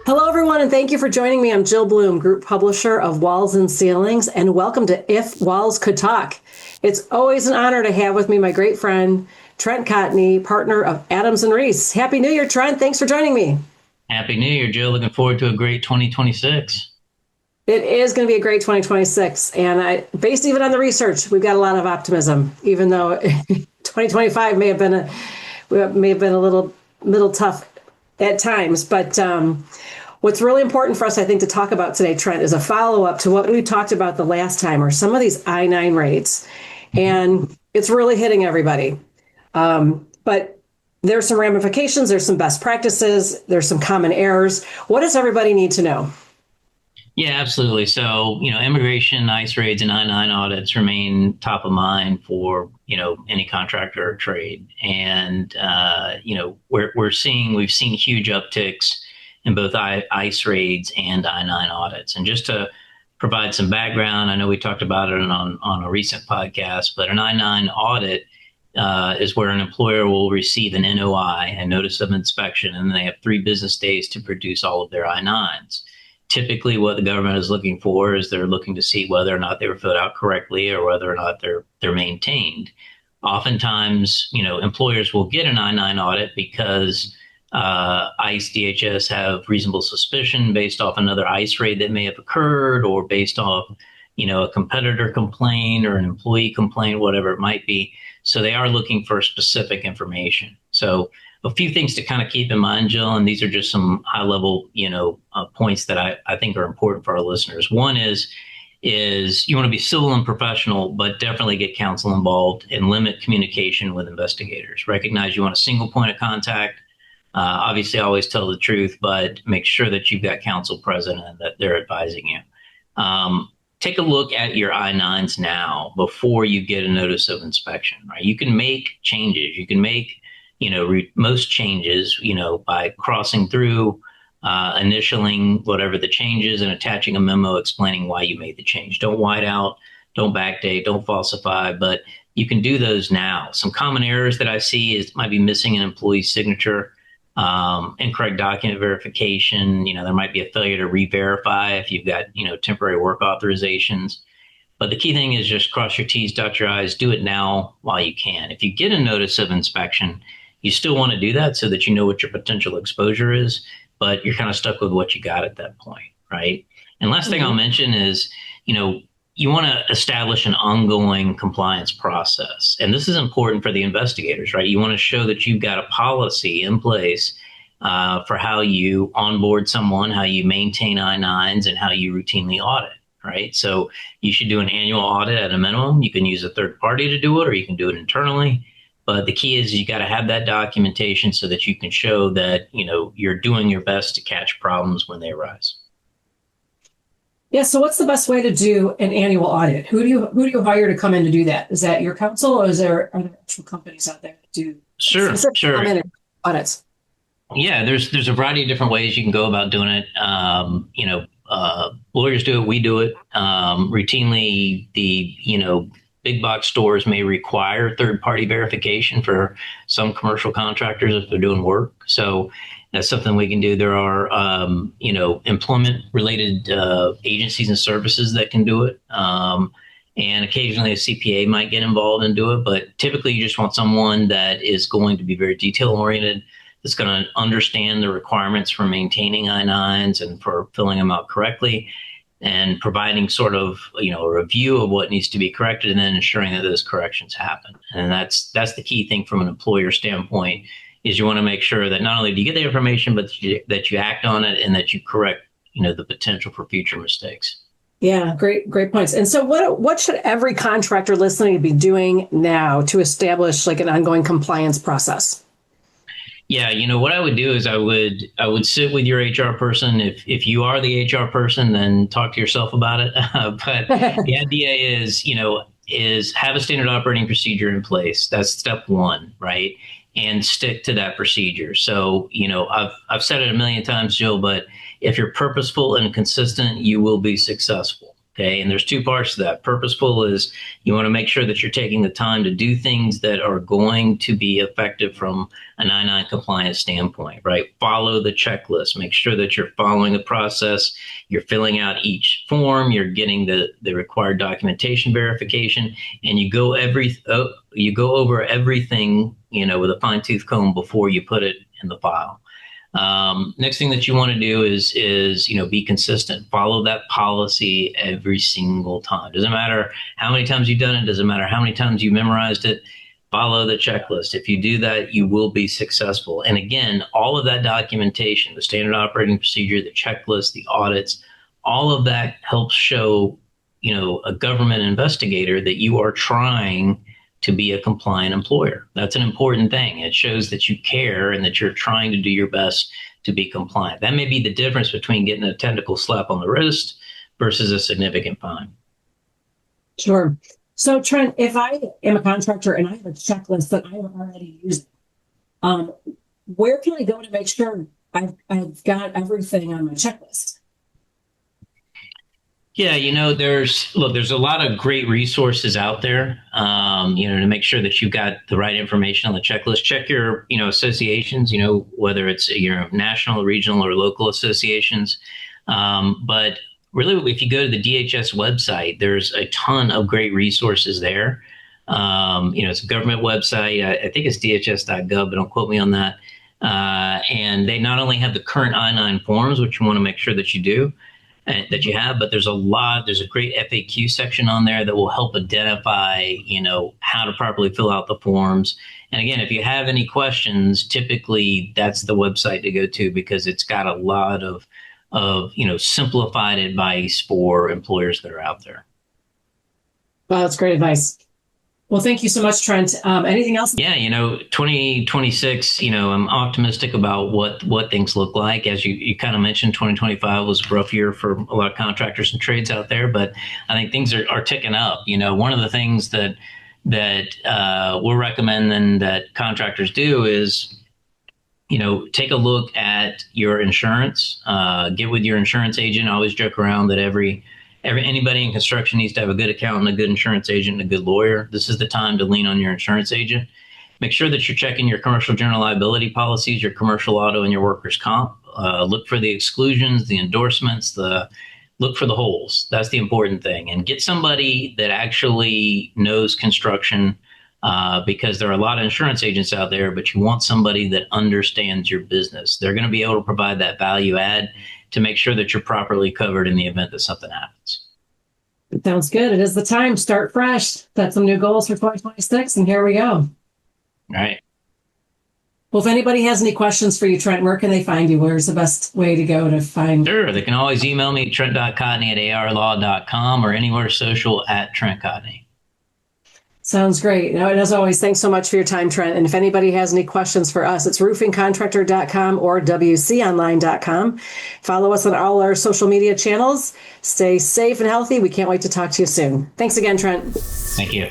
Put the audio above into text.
Hello, everyone, and thank you for joining me. I'm Jill Bloom, Group Publisher of Walls and Ceilings, and welcome to If Walls Could Talk. It's always an honor to have with me my great friend, Trent Cotney, partner of Adams and Reese. Happy New Year, Trent. Thanks for joining me. Happy New Year, Jill. Looking forward to a great 2026. It is going to be a great 2026, and based even on the research, we've got a lot of optimism, even though 2025 may have been a little tough at times. But what's really important for us, I think, to talk about today, Trent, is a follow-up to what we talked about the last time, or some of these I-9 rates. And it's really hitting everybody. But there's some ramifications, there's some best practices, there's some common errors. What does everybody need to know? Yeah, absolutely. So, immigration, ICE raids, and I-9 audits remain top of mind for, any contractor or trade. And, we've seen huge upticks in both ICE raids and I-9 audits. And just to provide some background, I know we talked about it on a recent podcast, but an I-9 audit is where an employer will receive an NOI, a notice of inspection, and they have 3 business days to produce all of their I-9s. Typically, what the government is looking for is they're looking to see whether or not they were filled out correctly or whether or not they're maintained. Oftentimes, employers will get an I-9 audit because ICE, DHS have reasonable suspicion based off another ICE raid that may have occurred, or based off, a competitor complaint or an employee complaint, whatever it might be. So they are looking for specific information. So a few things to kind of keep in mind, Jill, and these are just some high level, points that I think are important for our listeners. One is you want to be civil and professional, but definitely get counsel involved and limit communication with investigators. Recognize you want a single point of contact. Obviously, always tell the truth, but make sure that you've got counsel present and that they're advising you. Take a look at your I-9s now before you get a notice of inspection, right? You can make changes. You can make most changes, by crossing through, initialing whatever the change is and attaching a memo explaining why you made the change. Don't white out, don't backdate, don't falsify, but you can do those now. Some common errors that I see might be missing an employee's signature, incorrect document verification. There might be a failure to re-verify if you've got, temporary work authorizations. But the key thing is just cross your T's, dot your I's, do it now while you can. If you get a notice of inspection, you still want to do that so that you know what your potential exposure is, but you're kind of stuck with what you got at that point, right? And last thing I'll mention is, you want to establish an ongoing compliance process. And this is important for the investigators, right? You want to show that you've got a policy in place for how you onboard someone, how you maintain I-9s, and how you routinely audit, right? So you should do an annual audit at a minimum. You can use a third party to do it, or you can do it internally. But the key is you got to have that documentation so that you can show that, you're doing your best to catch problems when they arise. Yeah. So what's the best way to do an annual audit? Who do you hire to come in to do that? Is that your counsel, or are there actual companies out there that do Sure. audits? Yeah, there's a variety of different ways you can go about doing it. Lawyers do it, we do it. Routinely, the big box stores may require third-party verification for some commercial contractors if they're doing work. So that's something we can do. There are, employment-related agencies and services that can do it. And occasionally a CPA might get involved and do it. But typically you just want someone that is going to be very detail-oriented, that's going to understand the requirements for maintaining I-9s and for filling them out correctly, and providing sort of, a review of what needs to be corrected, and then ensuring that those corrections happen. And that's the key thing from an employer standpoint, is you want to make sure that not only do you get the information, but that you act on it and that you correct, the potential for future mistakes. Yeah, great points. And so what should every contractor listening be doing now to establish like an ongoing compliance process? Yeah, what I would do is I would sit with your HR person. If you are the HR person, then talk to yourself about it. But the idea is have a standard operating procedure in place. That's step one, right? And stick to that procedure. So, I've said it a million times, Jill, but if you're purposeful and consistent, you will be successful. Okay. And there's two parts to that. Purposeful is you want to make sure that you're taking the time to do things that are going to be effective from an I-9 compliance standpoint, right? Follow the checklist. Make sure that you're following the process. You're filling out each form. You're getting the required documentation verification, and you go over everything, with a fine tooth comb before you put it in the file. Next thing that you want to do is be consistent. Follow that policy every single time. Doesn't matter how many times you've done it. Doesn't matter how many times you memorized it. Follow the checklist. If you do that, you will be successful. And again, all of that documentation, the standard operating procedure, the checklist, the audits, all of that helps show, a government investigator that you are trying to be a compliant employer. That's an important thing. It shows that you care and that you're trying to do your best to be compliant. That may be the difference between getting a technical slap on the wrist versus a significant fine. Sure. So Trent, if I am a contractor and I have a checklist that I am already using, where can I go to make sure I've got everything on my checklist? Yeah, there's a lot of great resources out there, to make sure that you've got the right information on the checklist. Check your, associations, whether it's your national, regional, or local associations. But really, if you go to the DHS website, there's a ton of great resources there. It's a government website. I think it's dhs.gov, but don't quote me on that. And they not only have the current I-9 forms, which you want to make sure that you do, that you have, but there's a great FAQ section on there that will help identify, how to properly fill out the forms. And again, if you have any questions, typically that's the website to go to because it's got a lot of simplified advice for employers that are out there. Wow, that's great advice. Well, thank you so much, Trent. Anything else? Yeah, 2026, I'm optimistic about what things look like. As you kind of mentioned, 2025 was a rough year for a lot of contractors and trades out there, but I think things are ticking up. One of the things that we're recommending that contractors do is, take a look at your insurance, get with your insurance agent. I always joke around that anybody in construction needs to have a good accountant, a good insurance agent, and a good lawyer. This is the time to lean on your insurance agent. Make sure that you're checking your commercial general liability policies, your commercial auto, and your workers' comp. Look for the exclusions, the endorsements, look for the holes. That's the important thing. And get somebody that actually knows construction, because there are a lot of insurance agents out there, but you want somebody that understands your business. They're going to be able to provide that value add to make sure that you're properly covered in the event that something happens. Sounds good. It is the time. Start fresh. Set some new goals for 2026, and here we go. All right. Well, if anybody has any questions for you, Trent, where can they find you? Where's the best way to go to find? Sure. They can always email me, trent.cotney@arlaw.com, or anywhere social @Trent Cotney. Sounds great. Now, and as always, thanks so much for your time, Trent. And if anybody has any questions for us, it's roofingcontractor.com or wconline.com. Follow us on all our social media channels. Stay safe and healthy. We can't wait to talk to you soon. Thanks again, Trent. Thank you.